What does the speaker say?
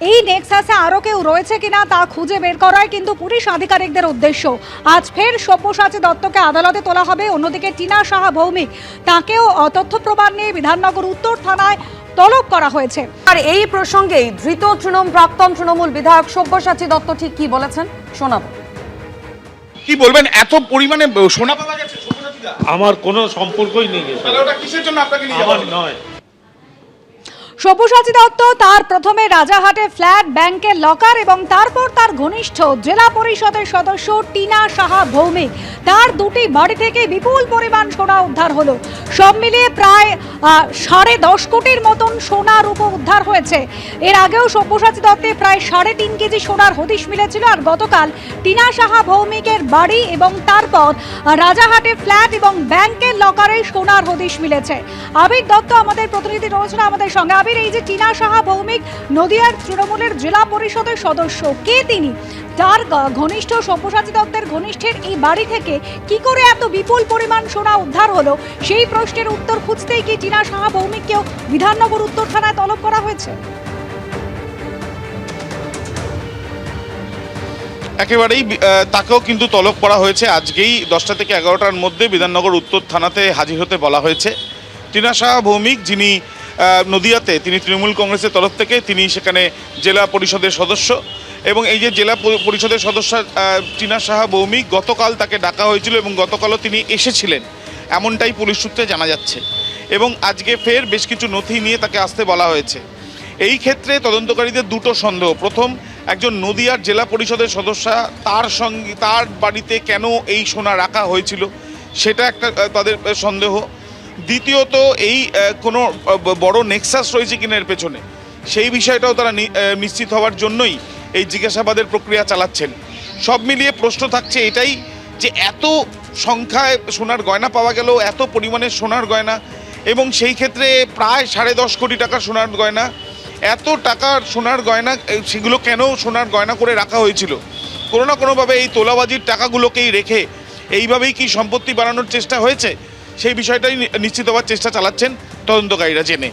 এই নেক্সাসে আরও কেউ রয়েছে কিনা তা খুঁজে বের করাই কিন্তু পুলিশ আধিকারিকদের উদ্দেশ্য। আজ ফের সব্যসাচী দত্তকে আদালতে তোলা হবে। অন্যদিকে টিনা সাহা ভৌমিক, তাকেও তথ্য প্রমাণ নিয়ে বিধাননগর উত্তর থানায় তলব করা হয়েছে। আর এই প্রসঙ্গেই ধৃত প্রাক্তন তৃণমূল বিধায়ক সব্যসাচী দত্ত ঠিক কি বলেছেন শোনাবো। কি বলবেন, এত পরিমাণে সোনা পাওয়া গেছে? আমার কোনো সম্পর্কই নেই, তাহলে ওটা কিসের জন্য আপনাকে নিয়ে আমার যাওয়া নয়। সব্যসাচী দত্ত তার প্রথমে রাজাহাটে ফ্ল্যাট, ব্যাংকের লকার এবং তারপর তার ঘনিষ্ঠ জেলা পরিষদের সদস্য টিনা সাহা ভৌমিক, তার দুটি বাড়ি থেকে বিপুল পরিমাণ সোনা উদ্ধার হলো। সব মিলিয়ে প্রায় 10.5 কোটির মতন সোনার উদ্ধার হয়েছে। এর আগেও সব্যসাচী দত্তে প্রায় 3.5 কেজি সোনার হদিশ মিলেছিল। আর গতকাল টিনা সাহা ভৌমিকের বাড়ি এবং তারপর রাজাহাটে ফ্ল্যাট এবং ব্যাংকের লকারে সোনার হদিশ মিলেছে। আবির দত্ত আমাদের প্রতিনিধি রয়েছেন আমাদের সঙ্গে। এই যে টিনা সাহা ভৌমিক নদিয়ার তৃণমূলের জেলা পরিষদের সদস্য, কে তিনি? তার ঘনিষ্ঠ সব্যসাচী দত্তের ঘনিষ্ঠের এই বাড়ি থেকে কি করে এত বিপুল পরিমাণ সোনা উদ্ধার হলো, সেই প্রশ্নের উত্তর খুঁজতেই কি টিনা সাহা ভৌমিককেও বিধাননগর উত্তর থানায় তলব করা হয়েছে? একেবারেই তাকেও কিন্তু তলব করা হয়েছে। আজকেই 10টা থেকে 11টার মধ্যে বিধাননগর উত্তর থানাতে হাজির হতে বলা হয়েছে। টিনা সাহা ভৌমিক, যিনি নদিয়াতে, তিনি তৃণমূল কংগ্রেসের তরফ থেকে তিনি সেখানে জেলা পরিষদের সদস্য, এবং এই যে জেলা পরিষদের সদস্য টিনা সাহা ভৌমিক, গতকাল তাকে ডাকা হয়েছিল এবং গতকালও তিনি এসেছিলেন, এমনটাই পুলিশ সূত্রে জানা যাচ্ছে। এবং আজকে ফের বেশ কিছু নথি নিয়ে তাকে আসতে বলা হয়েছে। এই ক্ষেত্রে তদন্তকারীদের দুটো সন্দেহ। প্রথম, একজন নদিয়ার জেলা পরিষদের সদস্য, তার বাড়িতে কেন এই সোনা রাখা হয়েছিল সেটা একটা তাদের সন্দেহ। দ্বিতীয়ত, এই কোনো বড় নেক্সাস রয়েছে কিনা এর পেছনে, সেই বিষয়টাও তারা নিশ্চিত হওয়ার জন্যই এই জিজ্ঞাসাবাদের প্রক্রিয়া চালাচ্ছেন। সব মিলিয়ে প্রশ্ন থাকছে এটাই যে এত সংখ্যায় সোনার গয়না পাওয়া গেল, এত পরিমাণে সোনার গয়না, এবং সেই ক্ষেত্রে প্রায় 10.5 কোটি টাকার সোনার গয়না, এত টাকার সোনার গয়না, সেগুলো কেন সোনার গয়না করে রাখা হয়েছিল? কোনো না কোনোভাবে এই তোলাবাজির টাকাগুলোকেই রেখে এইভাবেই কি সম্পত্তি বাড়ানোর চেষ্টা হয়েছে, সেই বিষয়টাই নিশ্চিত হওয়ার চেষ্টা চালাচ্ছেন তদন্তকারীরা জেনে।